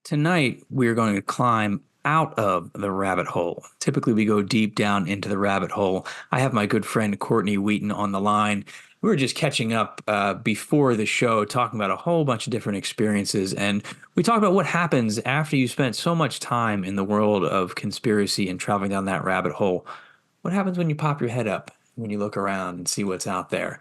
Tonight, we're going to climb out of the rabbit hole. Typically, we go deep down into the rabbit hole. I have my good friend Courtney Wheaton on the line. We were just catching up before the show, talking about a whole bunch of different experiences. And we talked about what happens after you spent so much time in the world of conspiracy and traveling down that rabbit hole. What happens when you pop your head up, when you look around and see what's out there?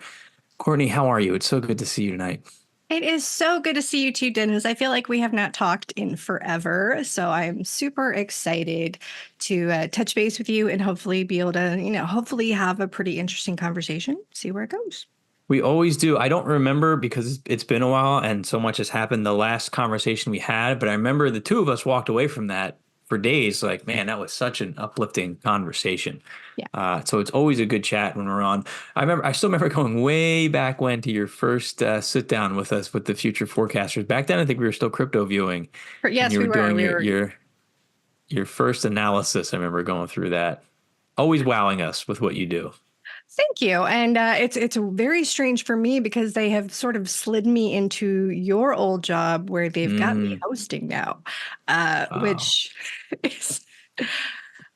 Courtney, how are you? It's so good to see you tonight. It is so good to see you too, Dennis. I feel like we have not talked in forever. So I'm super excited to touch base with you and hopefully be able to, hopefully have a pretty interesting conversation, see where it goes. We always do. I don't remember because it's been a while and so much has happened the last conversation we had, but I remember the two of us walked away from that for days like, man, that was such an uplifting conversation. Yeah. So it's always a good chat when we're on. I still remember going way back when to your first sit down with us with the future forecasters. Back then, I think we were still crypto viewing. And Yes, you we were were. doing your first analysis. I remember going through that. Always wowing us with what you do. Thank you. And it's very strange for me because they have sort of slid me into your old job where they've got me hosting now, Wow. which is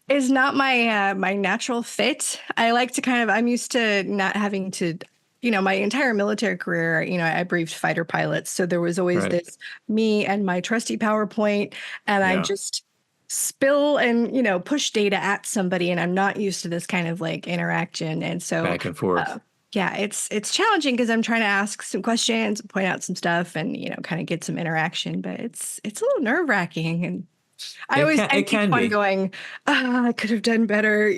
is not my natural fit. I like to I'm used to not having to, my entire military career, I briefed fighter pilots. So there was always Right. this me and my trusty PowerPoint, and I Yeah. just spill and, push data at somebody, and I'm not used to this kind of like interaction. And so Back and forth. yeah, it's challenging because I'm trying to ask some questions, point out some stuff, and kind of get some interaction, but it's a little nerve-wracking. And I It keep can on be. going, I could have done better.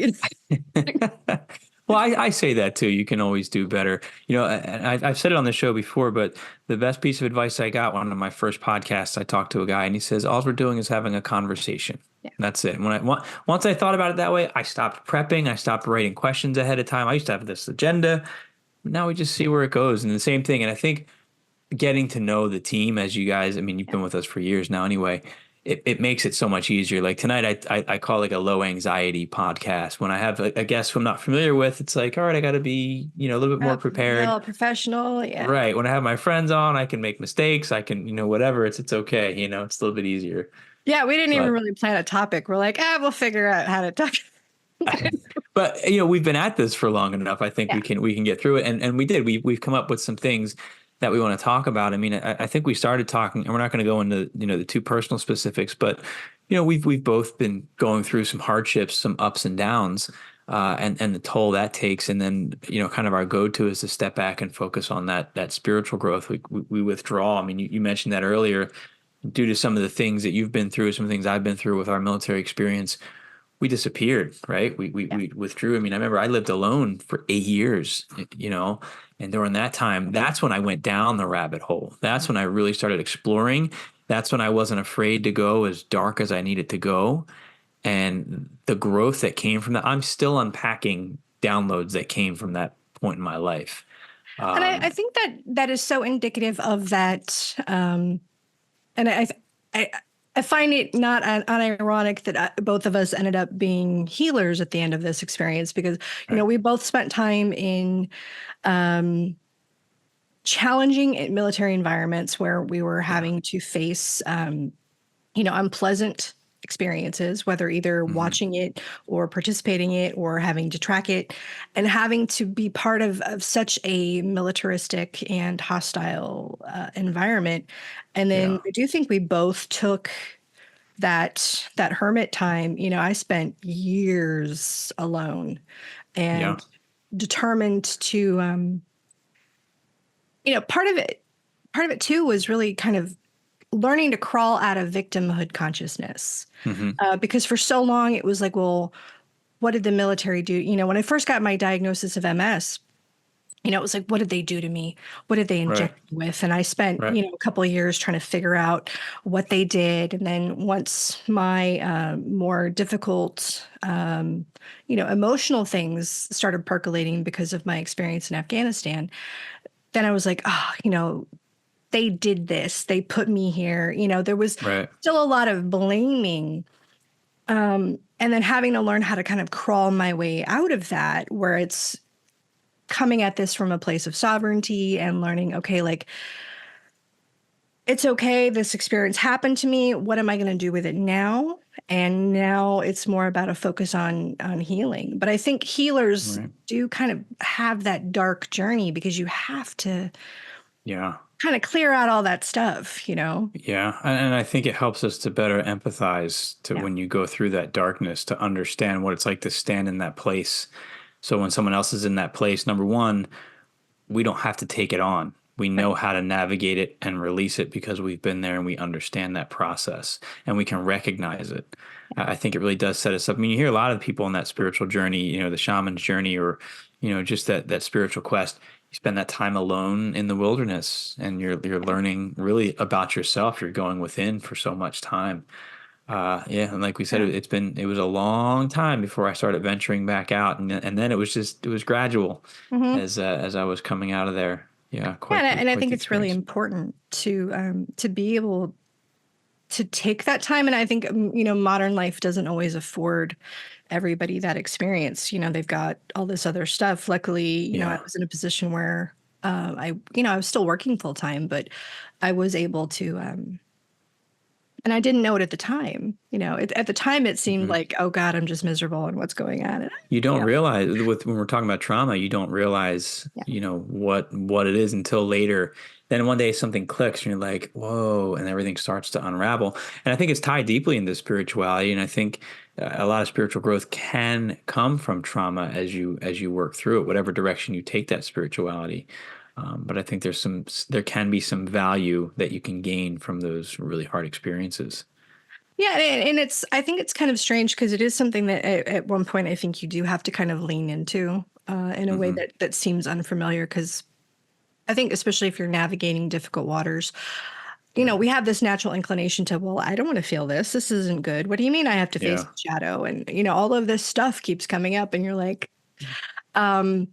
Well, I say that too. You can always do better. And I've said it on the show before, but the best piece of advice I got one of my first podcasts, I talked to a guy and he says, all we're doing is having a conversation. Yeah. That's it. Once I thought about it that way, I stopped prepping. I stopped writing questions ahead of time. I used to have this agenda. Now we just see where it goes. And the same thing. And I think getting to know the team as you guys, I mean, you've Yeah. been with us for years now anyway. It makes it so much easier. Like tonight, I call like a low anxiety podcast. When I have a guest who I'm not familiar with, it's like, all right, I got to be, a little bit more prepared. Real professional. Yeah. Right. When I have my friends on, I can make mistakes. I can, whatever. It's okay. It's a little bit easier. Yeah. We didn't even But really plan a topic. We're like, we'll figure out how to talk. but we've been at this for long enough. I think Yeah. we can get through it. And we did. We've come up with some things that we want to talk about. I mean, I think we started talking, and we're not going to go into the too personal specifics, but we've both been going through some hardships, some ups and downs, and the toll that takes. And then kind of our go-to is to step back and focus on that spiritual growth. We withdraw. I mean, you mentioned that earlier, due to some of the things that you've been through, some things I've been through with our military experience. We disappeared, right? We withdrew. I mean, I remember I lived alone for 8 years, and during that time, that's when I went down the rabbit hole. That's when I really started exploring. That's when I wasn't afraid to go as dark as I needed to go. And the growth that came from that, I'm still unpacking downloads that came from that point in my life. And I think that is so indicative of that. And I find it not unironic that both of us ended up being healers at the end of this experience because, we both spent time in challenging military environments where we were having to face, unpleasant experiences, whether either watching it or participating in it or having to track it, and having to be part of such a militaristic and hostile environment. And then I do think we both took that hermit time. I spent years alone and determined to, part of it too was really kind of learning to crawl out of victimhood consciousness. Because for so long it was like, well, what did the military do? When I first got my diagnosis of MS, it was like, what did they do to me? What did they inject me with? And I spent, a couple of years trying to figure out what they did. And then once my more difficult, emotional things started percolating because of my experience in Afghanistan, then I was like, they did this. They put me here. There was still a lot of blaming. And then having to learn how to kind of crawl my way out of that, where it's coming at this from a place of sovereignty and learning, okay, like it's okay. This experience happened to me. What am I going to do with it now? And now it's more about a focus on healing. But I think healers Right. do kind of have that dark journey because you have to Yeah. kind of clear out all that stuff, you know? Yeah. And I think it helps us to better empathize to Yeah. when you go through that darkness to understand what it's like to stand in that place. So when someone else is in that place, number one, we don't have to take it on. We Right. know how to navigate it and release it because we've been there and we understand that process and we can recognize it. I think it really does set us up. I mean, you hear a lot of people on that spiritual journey, the shaman's journey, or, just that spiritual quest. You spend that time alone in the wilderness and you're learning really about yourself. You're going within for so much time. Yeah, and like we said, Yeah. it was a long time before I started venturing back out, and then it was gradual Hmm. as I was coming out of there. Yeah, Yeah, and I quite think the it's really experience. important to be able to take that time. And I think modern life doesn't always afford everybody that experience. They've got all this other stuff. Luckily, I Yeah, was in a position where I was still working full time, but I was able to. And I didn't know it at the time. At the time, it seemed hmm. like, oh God, I'm just miserable and what's going on. And, You you don't know, realize when we're talking about trauma, you don't realize yeah, what it is until later. Then one day something clicks and you're like, whoa, and everything starts to unravel. And I think it's tied deeply into spirituality. And I think a lot of spiritual growth can come from trauma as you work through it, whatever direction you take that spirituality. But I think there can be some value that you can gain from those really hard experiences. yeah, and I think it's kind of strange because it is something that at one point I think you do have to kind of lean into in a way Hmm. that seems unfamiliar. Because I think especially if you're navigating difficult waters, Yeah, we have this natural inclination to, well, I don't want to feel this. This isn't good. What do you mean I have to face yeah, the shadow? And all of this stuff keeps coming up, and you're like, um,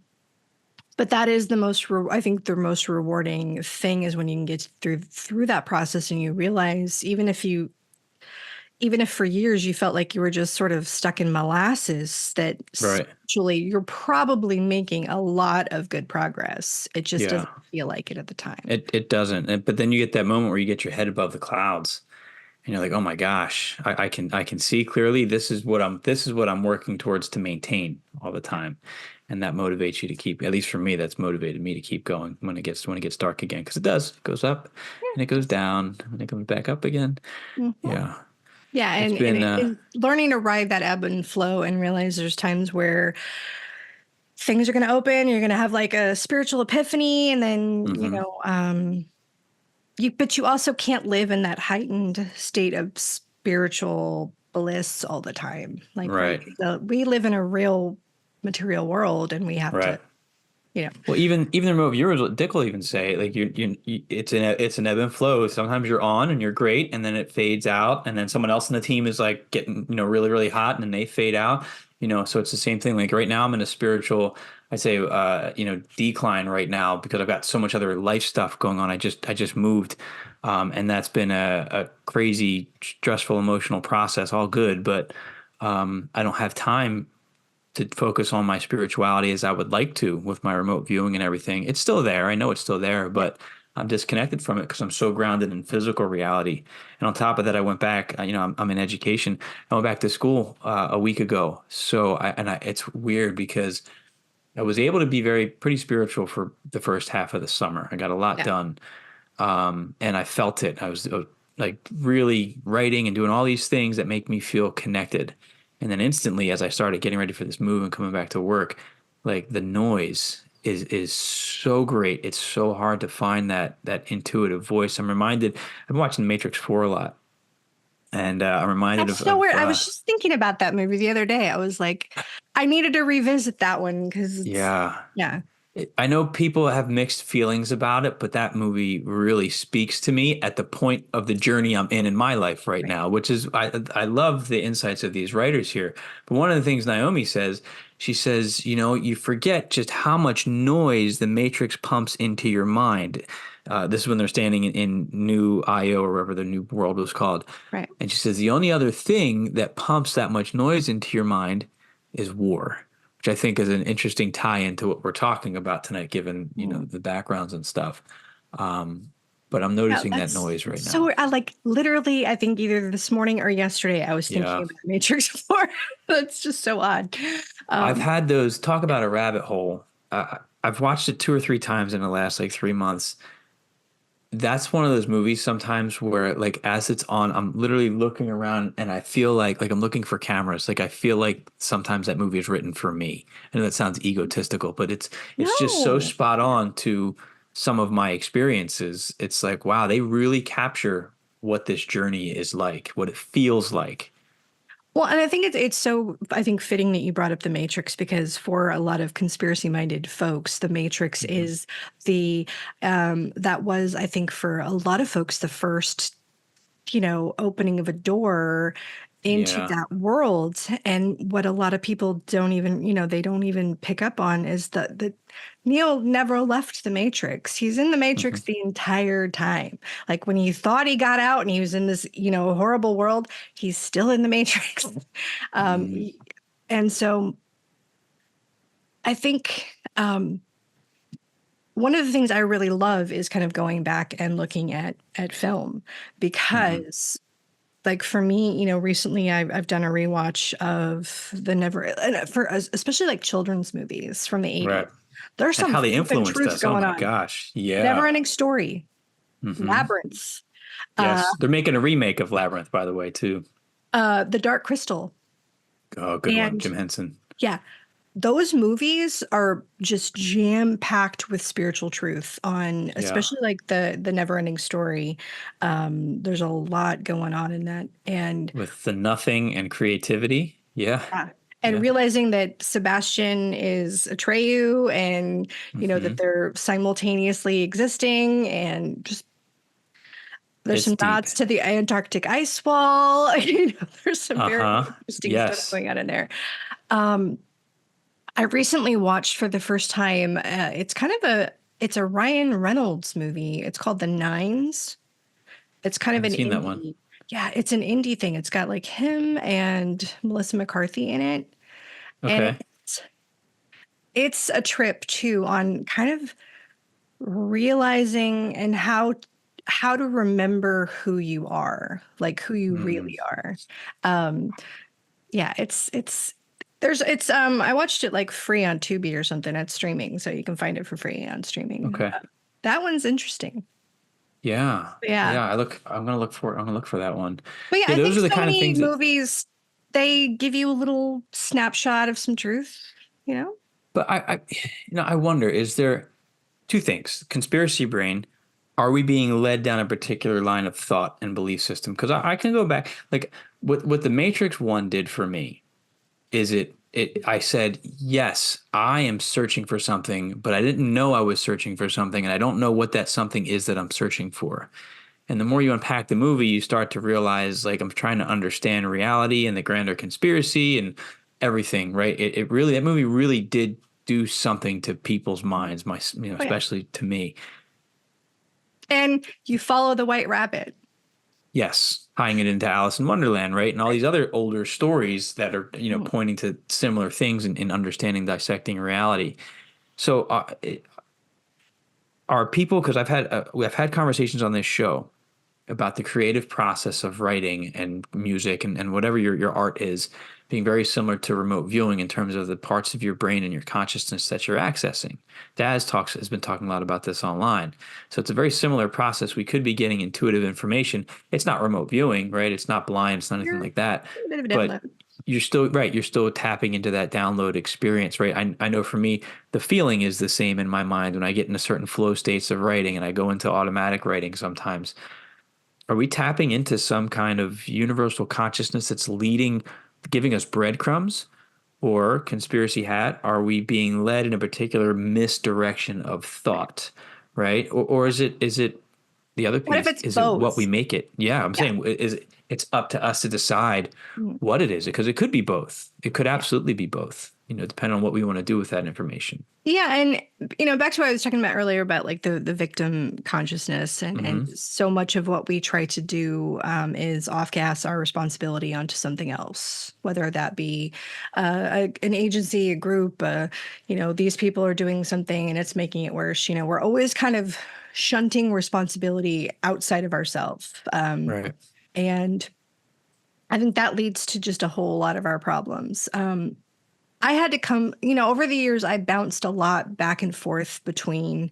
but that is I think the most rewarding thing is when you can get through that process and you realize even if for years you felt like you were just sort of stuck in molasses, that right. spiritually you're probably making a lot of good progress. It just Yeah. doesn't feel like it at the time. It doesn't. But then you get that moment where you get your head above the clouds and you're like, oh my gosh, I can see clearly this is what I'm working towards to maintain all the time. And that motivates you to keep, at least for me, that's motivated me to keep going when it gets dark again. Because it does. It goes up and it goes down and it comes back up again. Mhm. Yeah. Yeah, It's and been and learning to ride that ebb and flow and realize there's times where things are going to open, you're going to have like a spiritual epiphany, and then mhm, but you also can't live in that heightened state of spiritual bliss all the time. Like, right, right. we live in a real material world, and we have to, Right. you know, Well, even the remote viewers, what Dick will even say, like it's an ebb and flow. Sometimes you're on and you're great, and then it fades out, and then someone else in the team is like getting really really hot, and then they fade out. So it's the same thing. Like right now, I'm in a spiritual, I say, decline right now because I've got so much other life stuff going on. I just moved, and that's been a crazy, stressful, emotional process. All good, but I don't have time to focus on my spirituality as I would like to with my remote viewing and everything. It's still there. I know it's still there, yeah, but I'm disconnected from it because I'm so grounded in physical reality. And on top of that, I went back. I'm in education. I went back to school a week ago. It's weird because I was able to be pretty spiritual for the first half of the summer. I got a lot yeah. done, and I felt it. I was like really writing and doing all these things that make me feel connected. And then instantly, as I started getting ready for this move and coming back to work, like the noise is so great. It's so hard to find that intuitive voice. I'm reminded. I've been watching Matrix 4 a lot, and I'm reminded That's so of weird. I was just thinking about that movie the other day. I was like, I needed to revisit that one because yeah. yeah, I know people have mixed feelings about it, but that movie really speaks to me at the point of the journey I'm in my life right right. now, which is I love the insights of these writers here. But one of the things Naomi says, she says, you forget just how much noise the Matrix pumps into your mind. This is when they're standing in New IO or whatever the new world was called. Right. And she says the only other thing that pumps that much noise into your mind is war, which I think is an interesting tie into what we're talking about tonight, given Mm. the backgrounds and stuff. Um, but I'm Yeah, noticing that that's noise right now. so I like literally, I think either this morning or yesterday, I was thinking Yeah. about Matrix 4. That's just so odd. I've Um, had those talk about a rabbit hole. I've watched it 2 or 3 times in the last like 3 months. That's one of those movies sometimes where like as it's on, I'm literally looking around and I feel like I'm looking for cameras. Like I feel like sometimes that movie is written for me. I know that sounds egotistical, but it's just so no. spot on to some of my experiences. It's like, wow, they really capture what this journey is like, what it feels like. Well, and I think it's so I think fitting that you brought up the Matrix because for a lot of conspiracy minded folks, the Matrix Hmm. is the that was I think for a lot of folks the first opening of a door into Yeah. that world. And what a lot of people don't even, they don't even pick up on is that Neo never left the Matrix. He's in the Hmm. Matrix the entire time. Like when he thought he got out and he was in this, horrible world, he's still in the Matrix. um, Mm. and so I think one of the things I really love is kind of going back and looking at film Hmm. because like for me, recently I've done a rewatch of the Never and for especially like children's movies from the 80s. Right. There's And some how they flipping influenced truth us. Oh going my on. gosh. Never Yeah. Ending Story, Hmm. Labyrinth, uh, Yes. They're making a remake of Labyrinth, by the way, too. The Dark Crystal, Oh, good one, and Jim Henson. yeah, those movies are just jam packed with spiritual truth on, Yeah. especially like the Never Ending Story. There's a lot going on in that, and With the nothing and creativity. Yeah. yeah. And Yeah. realizing that Sebastian is Atreyu and, that Hmm. they're simultaneously existing and just there's It's some deep. nods to the Antarctic ice wall. There's some very Uh-huh. interesting stuff Yes. going on in there. Um, I recently watched for the first time, it's a Ryan Reynolds movie. It's called The Nines. It's I kind of haven't an seen that one. indie. Yeah, it's an indie thing. It's got like him and Melissa McCarthy in it. And Okay. it's a trip too on kind of realizing and how to remember who you are, like who you Mm. really are. Um, yeah, it's there's it's I watched it like free on Tubi or something at streaming, so you can find it for free on streaming. Okay. That one's interesting. Yeah. Yeah. Yeah. I'm gonna look for that one. But yeah, Yeah, I think those are the so kind of many things that movies they give you a little snapshot of some truth, you know? but I wonder, is there two things? Conspiracy brain, are we being led down a particular line of thought and belief system? Because I can go back, like what the Matrix One did for me is I said, yes, I am searching for something, but I didn't know I was searching for something, and I don't know what that something is that I'm searching for. And the more you unpack the movie, you start to realize like I'm trying to understand reality and the grander conspiracy and everything, right? It really that movie really did do something to people's minds, Oh yeah. especially to me. And you follow the white rabbit. Yes, tying it into Alice in Wonderland, right? And all Right. these other older stories that are, Mhm. pointing to similar things in understanding, dissecting reality. So, are people, because we've had conversations on this show about the creative process of writing and music and whatever your art is being very similar to remote viewing in terms of the parts of your brain and your consciousness that you're accessing. Has been talking a lot about this online. So it's a very similar process. We could be getting intuitive information. It's not remote viewing, right? It's not blind, it's not anything You're like that. a bit of a But download. you're still right, you're still tapping into that download experience, right? I know for me, the feeling is the same in my mind when I get into certain flow states of writing and I go into automatic writing sometimes. Are we tapping into some kind of universal consciousness that's giving us breadcrumbs? Or conspiracy hat, are we being led in a particular misdirection of thought, right? Or is it the other What if piece? it's Is it what we both? make it? Yeah, I'm Yeah. saying it's up to us to decide Mhm. what it is because it could be both. It could Yeah. absolutely be both, depending on what we want to do with that information. Yeah, and back to what I was talking about earlier about like the victim consciousness, and Hmm. so much of what we try to do is off gas our responsibility onto something else, whether that be an agency, a group, these people are doing something and it's making it worse. We're always kind of shunting responsibility outside of ourselves. Right. And I think that leads to just a whole lot of our problems. I had to come, over the years, I bounced a lot back and forth between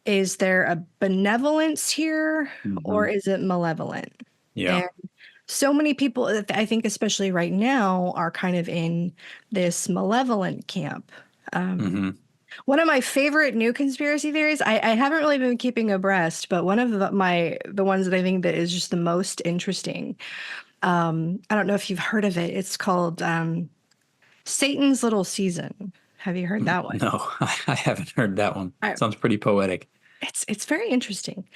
is there a benevolence here or Hmm. is it malevolent? Yeah. And so many people, I think, especially right now, are kind of in this malevolent camp. Hmm. One of my favorite new conspiracy theories, I haven't really been keeping abreast, but one of the ones that I think that is just the most interesting. I don't know if you've heard of it. It's called Satan's Little Season. Have you heard that one? No, I haven't heard that one. I, Sounds pretty poetic. it's very interesting.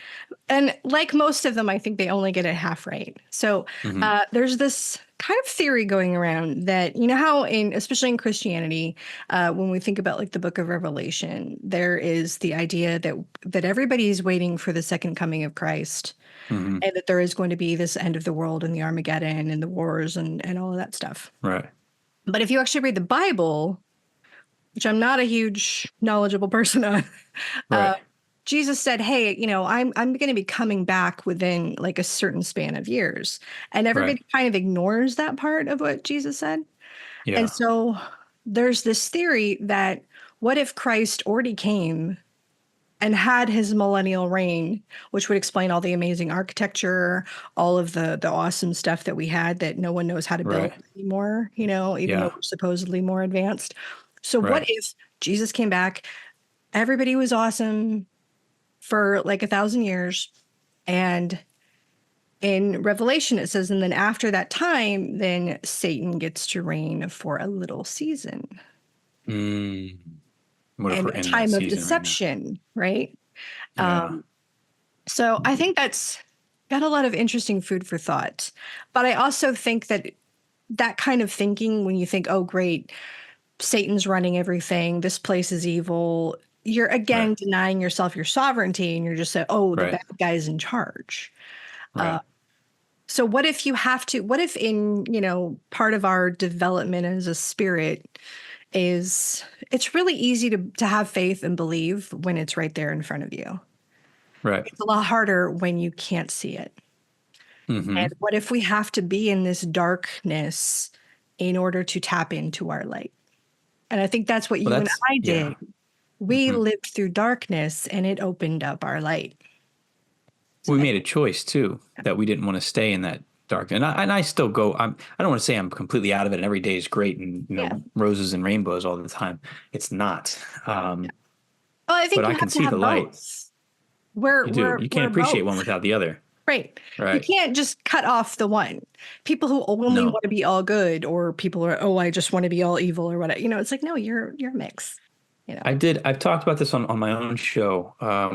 And like most of them, I think they only get it half right. So Hmm. there's this kind of theory going around that, how especially in Christianity, when we think about like the book of Revelation, there is the idea that everybody is waiting for the second coming of Christ, Hmm. and that there is going to be this end of the world and the Armageddon and the wars and all of that stuff. Right. But if you actually read the Bible, which I'm not a huge knowledgeable person on, uh, Right. Jesus said, "Hey, I'm going to be coming back within like a certain span of years," and Right. everybody kind of ignores that part of what Jesus said. And Yeah. so there's this theory that what if Christ already came and had his millennial reign, which would explain all the amazing architecture, all of the awesome stuff that we had that no one knows how to build Right. anymore, even though Yeah. we're supposedly more advanced. So what Right. if Jesus came back, everybody was awesome for like 1,000 years, and in Revelation it says, and then after that time, then Satan gets to reign for a little season Mm. What if and we're a in that time of season right now? deception, right? Yeah. So I think that's got a lot of interesting food for thought. But I also think that kind of thinking, when you think, oh, great, Satan's running everything, this place is evil, you're Right. again denying yourself your sovereignty, and you're just saying, oh, the Right. bad guy's in charge. Right. So what if in, part of our development as a spirit is it's really easy to have faith and believe when it's right there in front of you. Right. It's a lot harder when you can't see it. Hmm. And what if we have to be in this darkness in order to tap into our light? And I think that's what Well, you and I yeah. did. We Hmm. lived through darkness and it opened up our light. We made a choice too that we didn't want to stay in that dark. And I still go. I don't want to say I'm completely out of it and every day is great and Yeah. roses and rainbows all the time. It's not. Well, I But think I you can have to see the have light. both. We're You do. we're You can't we're appreciate one both. without the other. Right. You Right. can't just cut off the one. People who only No. want to be all good, or people are, oh, I just want to be all evil or whatever. It's like, no, you're a mix. You know. I did. I've talked about this on my own show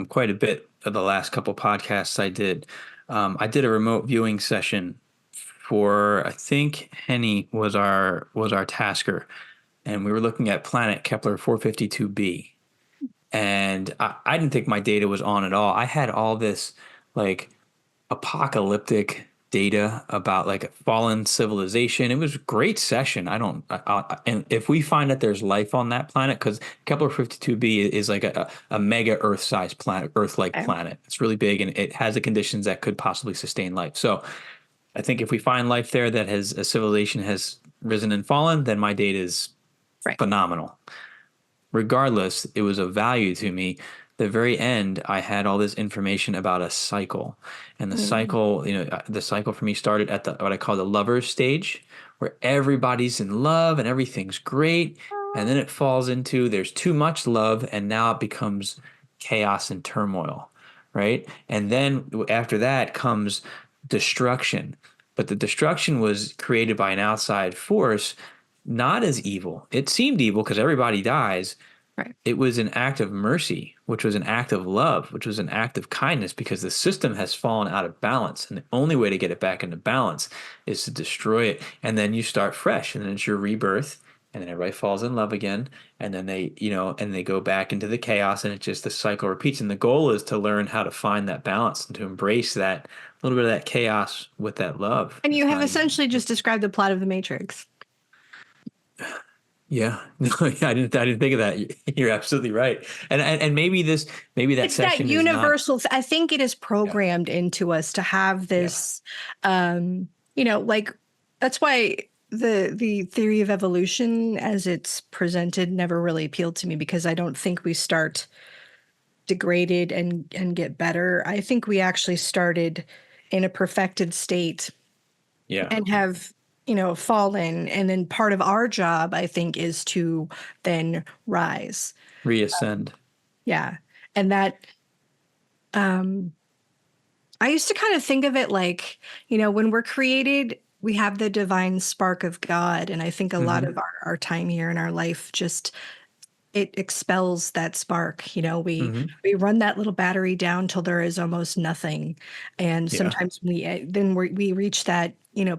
quite a bit of the last couple podcasts I did. I did a remote viewing session for I think Henny was our tasker, and we were looking at planet Kepler 452b. And I didn't think my data was on at all. I had all this like apocalyptic data about like a fallen civilization. It was a great session. I don't, and if we find that there's life on that planet, because Kepler 52b is like a mega Earth-sized planet, Earth-like Okay. planet. It's really big and it has the conditions that could possibly sustain life. So I think if we find life there that has a civilization has risen and fallen, then my data is Right. phenomenal. Regardless, it was of value to me. The very end, I had all this information about a cycle, and the Mm. cycle, the cycle for me started at the what I call the lovers stage, where everybody's in love and everything's great, and then it falls into there's too much love, and now it becomes chaos and turmoil, right? And then after that comes destruction, but the destruction was created by an outside force, not as evil. It seemed evil because everybody dies. Right. It was an act of mercy, which was an act of love, which was an act of kindness because the system has fallen out of balance. And the only way to get it back into balance is to destroy it. And then you start fresh, and then it's your rebirth. And then everybody falls in love again. And then they go back into the chaos, and it just the cycle repeats. And the goal is to learn how to find that balance and to embrace that little bit of that chaos with that love. And you It's have not easy. essentially just described the plot of The Matrix. Yeah. No, yeah, I didn't think of that. You're absolutely right. And maybe that It's that session is not. universal. I think it is Yeah. programmed into us to have Yeah. this, like that's why the theory of evolution as it's presented never really appealed to me because I don't think we start degraded and get better. I think we actually started in a perfected state Yeah. and have fallen, and then part of our job I think is to then rise. Reascend. Yeah. And that um I used to kind of think of it like, when we're created, we have the divine spark of God. And I think a lot of Hmm. our time here in our life just it expels that spark. Hmm. We run that little battery down till there is almost nothing. And Yeah. sometimes we reach that,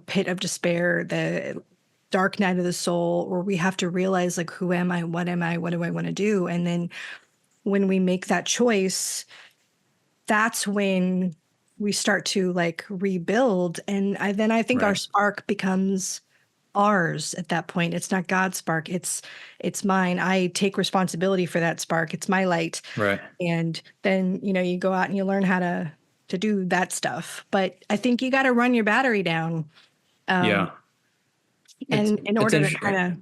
pit of despair, the dark night of the soul, where we have to realize like, who am I? What am I? What do I want to do? And then when we make that choice, that's when we start to like rebuild. And then I think our Right. spark becomes ours at that point. It's not God's spark. It's mine. I take responsibility for that spark. It's my light. Right. And then, you go out and you learn how to do that stuff. But I think you got to run your battery down. Um, Yeah. and in It's order to interesting kind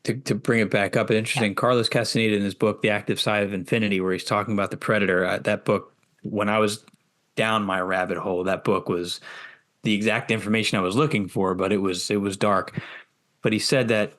of, to bring it back up. It's yeah. interesting. Carlos Castaneda in his book, The Active Side of Infinity, where he's talking about the predator. That book, when I was down my rabbit hole, that book was the exact information I was looking for, but it was dark. But he said that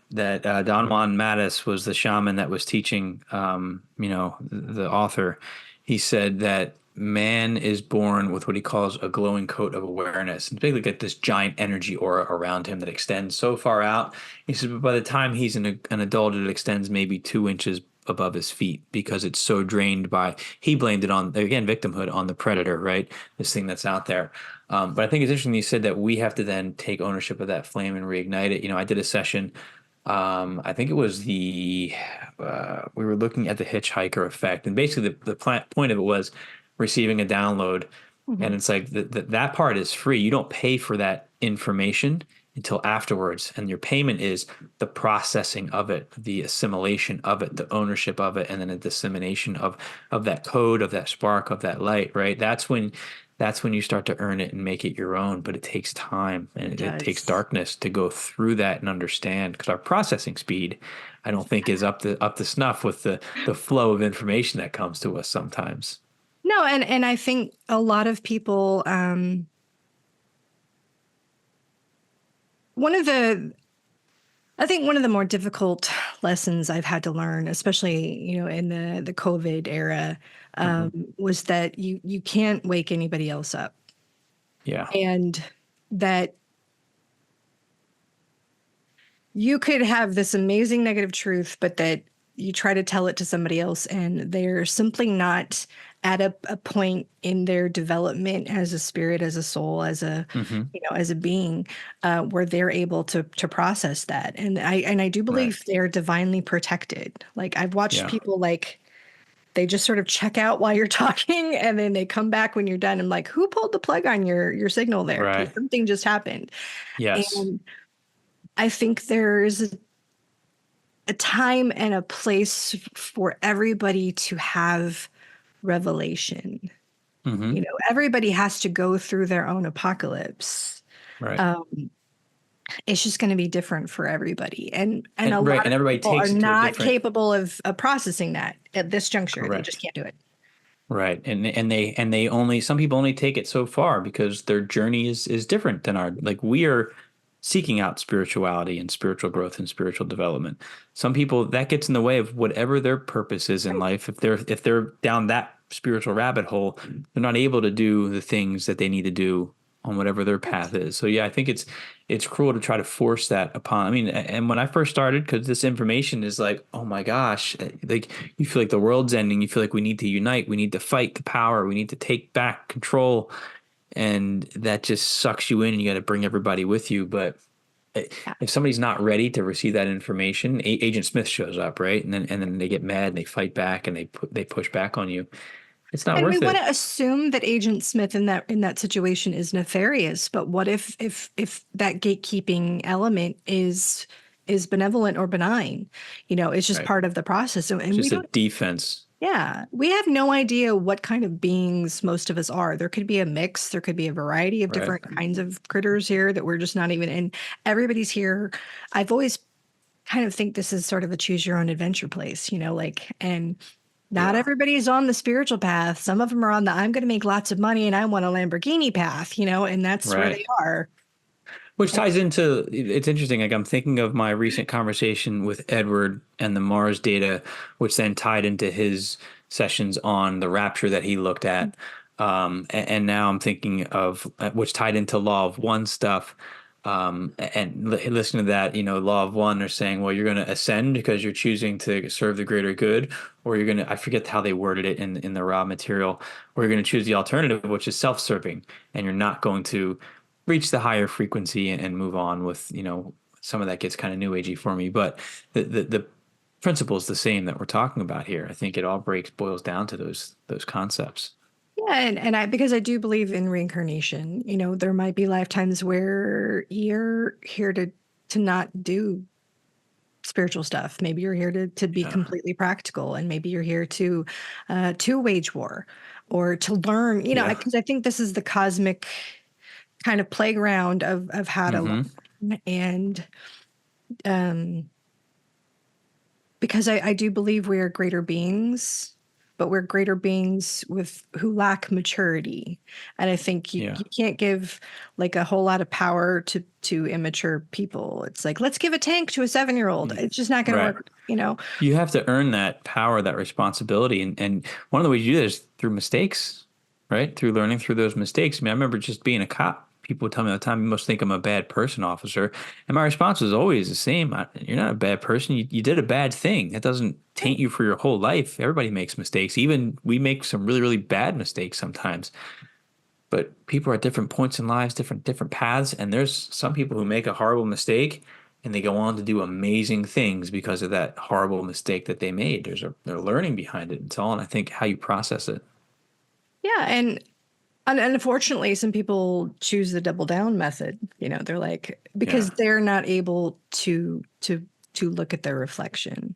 Don Juan Matus was the shaman that was teaching, the author. He said that man is born with what he calls a glowing coat of awareness, and basically get this giant energy aura around him that extends so far out. He said, but by the time he's an adult, it extends maybe 2 inches above his feet because it's so drained by. He blamed it on, again, victimhood, on the predator, right? This thing that's out there. But I think it's interesting you said that we have to then take ownership of that flame and reignite it. I did a session. I think it was we were looking at the hitchhiker effect, and basically the point of it was receiving a download, and Mhm. it's like that part is free. You don't pay for that information until afterwards, and your payment is the processing of it, the assimilation of it, the ownership of it, and then the dissemination of that code, of that spark, of that light. Right? That's when you start to earn it and make it your own. But it takes time and It it takes does. darkness to go through that and understand, because our processing speed, I don't think, is up to snuff with the flow of information that comes to us sometimes. No, and I think a lot of people, one of the I think one of the more difficult lessons I've had to learn, especially in the COVID era, Hmm. was that you can't wake anybody else up, Yeah. and that you could have this amazing negative truth, but that you try to tell it to somebody else, and they're simply not at a point in their development as a spirit, as a soul, Hmm. as a being, where they're able to process that. And I do Right. believe they're divinely protected. Like I've watched Yeah. people like they just sort of check out while you're talking, and then they come back when you're done. I'm like, who pulled the plug on your signal there? Because Right. something just happened. Yes. And I think there's a time and a place for everybody to have revelation. Hmm. Everybody has to go through their own apocalypse. Right. Um, it's just going to be different for everybody, and a And right. lot And of everybody people are takes it to a not different. capable of processing that at this juncture. They just Correct. can't do it. Right. And they only, some people only take it so far because their journey is different than our, like, we are seeking out spirituality and spiritual growth and spiritual development. Some people, that gets in the way of whatever their purpose is in Right. life. If they're down that spiritual rabbit hole, they're not able to do the things that they need to do on whatever their Right. path is. So yeah, I think it's cruel to try to force that upon. I mean, and when I first started, because this information is like, oh my gosh, like, you feel like the world's ending. You feel like we need to unite. We need to fight the power. We need to take back control, and that just sucks you in. And you got to bring everybody with you. But Yeah. if somebody's not ready to receive that information, Agent Smith shows up, right? And then they get mad and they fight back and they push back on you. It's not And we worth want it. to assume that Agent Smith in that situation is nefarious, but what if that gatekeeping element is is benevolent or benign. It's just Right. part of the process. And we Just a don't, defense. yeah, we have no idea what kind of beings most of us are. There could be a mix, there could be a variety of Right. different kinds of critters here that we're just not even in. Everybody's here. I've always kind of think this is sort of a choose your own adventure place, and not Yeah. everybody's on the spiritual path. Some of them are on the I'm going to make lots of money and I want a Lamborghini path, and that's where Right. they are. Which ties into, it's interesting. Like I'm thinking of my recent conversation with Edward and the Mars data, which then tied into his sessions on the rapture that he looked at. And now I'm thinking of which tied into law of one stuff. And listen to that, law of one, they're saying, well, you're going to ascend because you're choosing to serve the greater good, or you're going to, I forget how they worded it in the raw material, or you're going to choose the alternative, which is self-serving, and you're not going to reach the higher frequency and move on with, some of that gets kind of new agey for me, but the principle is the same that we're talking about here. I think it all boils down to those concepts. Yeah, and I because I do believe in reincarnation. There might be lifetimes where you're here to not do spiritual stuff. Maybe you're here to be Yeah. completely practical, and maybe you're here to wage war or to learn. Yeah. Because I think this is the cosmic kind of playground of how to Mm-hmm. learn, and um, because I do believe we are greater beings, but we're greater beings with who lack maturity. And I think Yeah. you can't give like a whole lot of power to immature people. It's like, let's give a tank to a 7-year-old. Yeah. It's just not going to Right. work. You have to earn that power, that responsibility. And one of the ways you do that is through mistakes, right? Through learning through those mistakes. I mean, I remember just being a cop. People would tell me all the time, you must think I'm a bad person, officer. And my response was always the same. You're not a bad person. You did a bad thing. That doesn't taint you for your whole life. Everybody makes mistakes. Even we make some really, really bad mistakes sometimes. But people are at different points in lives, different paths, and there's some people who make a horrible mistake and they go on to do amazing things because of that horrible mistake that they made. They're learning behind it. It's all, and I think how you process it. Yeah, and unfortunately, some people choose the double down method. They're like because Yeah. they're not able to look at their reflection.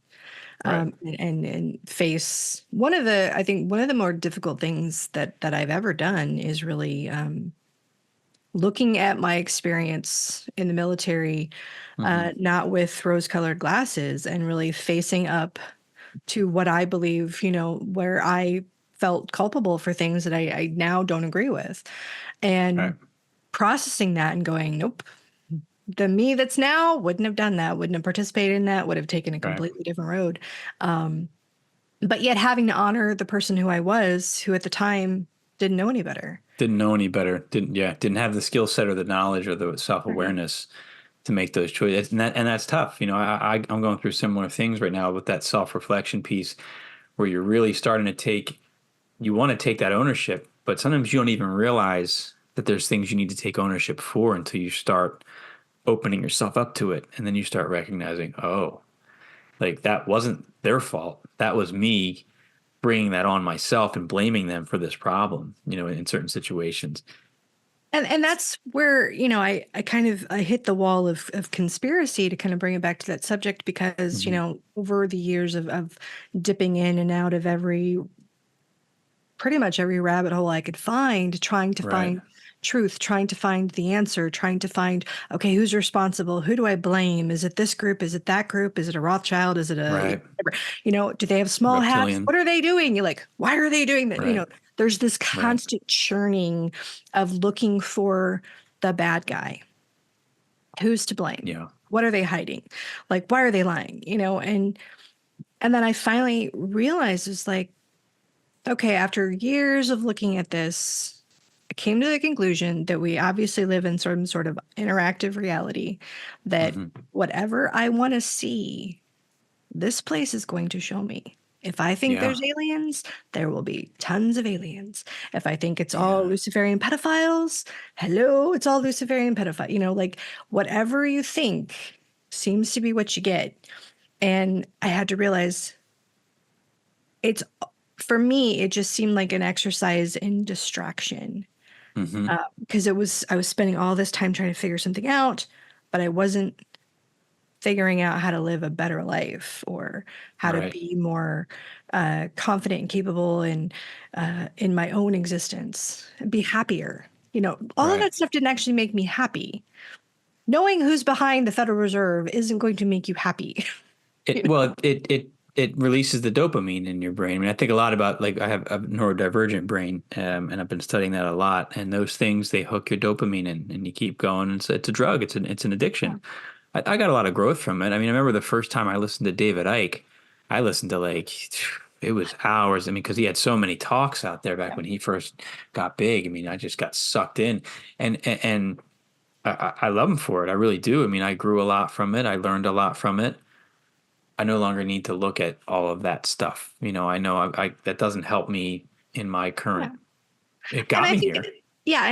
Right. And face I think one of the more difficult things that I've ever done is really looking at my experience in the military, Hmm. not with rose-colored glasses, and really facing up to what I believe, where I felt culpable for things that I now don't agree with, Right. and processing that and going, nope, the me that's now wouldn't have done that, wouldn't have participated in that, would have taken a Right. completely different road. Um, but yet having to honor the person who I was, who at the time didn't know any better. Didn't know any better. Didn't have the skill set or the knowledge or the self Right. awareness to make those choices. And that's tough. I'm going through similar things right now with that self reflection piece where you're really starting to you want to take that ownership, but sometimes you don't even realize that there's things you need to take ownership for until you start opening yourself up to it. And then you start recognizing, oh, like that wasn't their fault. That was me bringing that on myself and blaming them for this problem, in certain situations. And that's where, I kind of I hit the wall of conspiracy to kind of bring it back to that subject because, Hmm. over the years of dipping in and out of pretty much every rabbit hole I could find, trying to Right. find truth, trying to find the answer, trying to find, okay, who's responsible? Who do I blame? Is it this group? Is it that group? Is it a Rothschild? Is it Right. whatever? Do they have small hats? Reptilian. What are they doing? You're like, why are they doing that? Right. There's this Right. constant churning of looking for the bad guy. Who's to blame? Yeah. What are they hiding? Like, why are they lying? And then I finally realized it's like, okay, after years of looking at this, I came to the conclusion that we obviously live in some sort of interactive reality, that Hmm. whatever I want to see, this place is going to show me. If I think Yeah. there's aliens, there will be tons of aliens. If I think it's all Yeah. Luciferian pedophiles, hello, it's all Luciferian pedophile. Like whatever you think seems to be what you get. And I had to realize it's for me, it just seemed like an exercise in distraction Hmm. because I was spending all this time trying to figure something out, but I wasn't figuring out how to live a better life or how to Right. be more confident and capable in my own existence and be happier. All of Right. that stuff didn't actually make me happy. Knowing who's behind the Federal Reserve isn't going to make you happy. you It know? well, it releases the dopamine in your brain. I mean, I think a lot about like I have a neurodivergent brain, and I've been studying that a lot. And those things they hook your dopamine in, and you keep going. It's a drug. It's an Yeah. addiction. I got a lot of growth from it. I mean, I remember the first time I listened to David Icke, I listened to like it was hours. I mean, because he had so many talks out there back Yeah. when he first got big. I mean, I just got sucked in, and I love him for it. I really do. I mean, I grew a lot from it. I learned a lot from it. I no longer need to look at all of that stuff. I know I that doesn't help me in my Yeah. current. It And got I me think, here. yeah,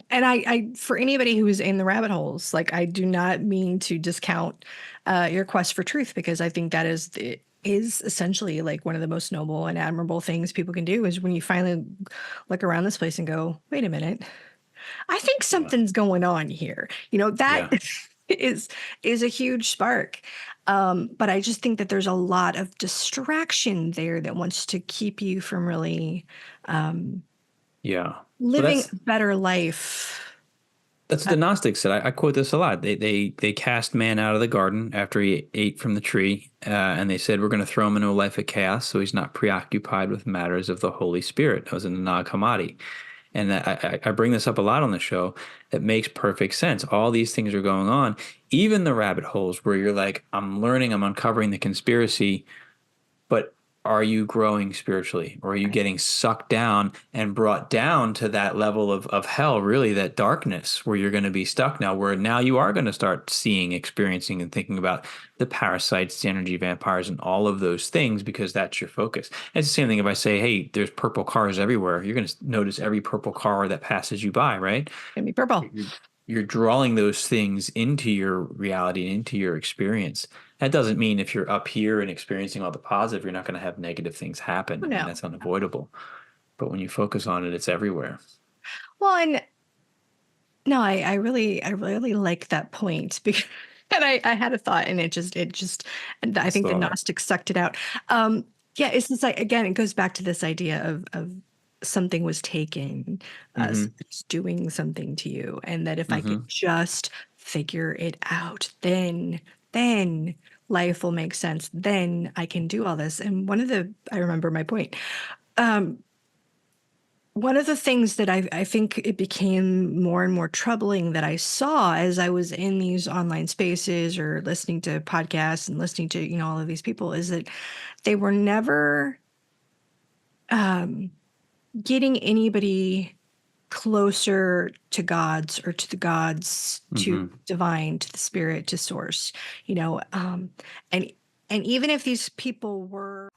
and I, for anybody who is in the rabbit holes, like I do not mean to discount your quest for truth, because I think that is essentially like one of the most noble and admirable things people can do is when you finally look around this place and go, wait a minute, I think Yeah. something's going on here. That Yeah. is is a huge spark. But I just think that there's a lot of distraction there that wants to keep you from really Yeah. Well, living a better life. that's what the Gnostics said. I quote this a lot. They cast man out of the garden after he ate from the tree, and they said we're going to throw him into a life of chaos, so he's not preoccupied with matters of the Holy Spirit. That was in the Nag Hammadi. And I bring this up a lot on the show. That makes perfect sense. All these things are going on, even the rabbit holes where you're like, I'm learning, I'm uncovering the conspiracy, but are you growing spiritually, or are you getting sucked down and brought down to that level of hell, really that darkness where you're going to be stuck now, where now you are going to start seeing, experiencing, and thinking about the parasites, the energy vampires, and all of those things because that's your focus. And it's the same thing if I say, hey, there's purple cars everywhere. You're going to notice every purple car that passes you by, right? Gonna be purple. You're drawing those things into your reality and into your experience. That doesn't mean if you're up here and experiencing all the positive, you're not going to have negative things happen. Oh, I mean, no. that's unavoidable. But when you focus on it, it's everywhere. Well, and no, I really like that point because, and I had a thought and and I It's think the thought. Gnostics sucked it out. Yeah, it's just like, again, it goes back to this idea of something was taken, Hmm. something's doing something to you, and that if I could Hmm. just figure it out, then life will make sense. Then I can do all this. And I remember my point. Um, One of the things that I think it became more and more troubling that I saw as I was in these online spaces or listening to podcasts and listening to, all of these people, is that they were never um, getting anybody closer to gods or to the gods, to Hmm. divine, to the spirit, to source, and and even if these people were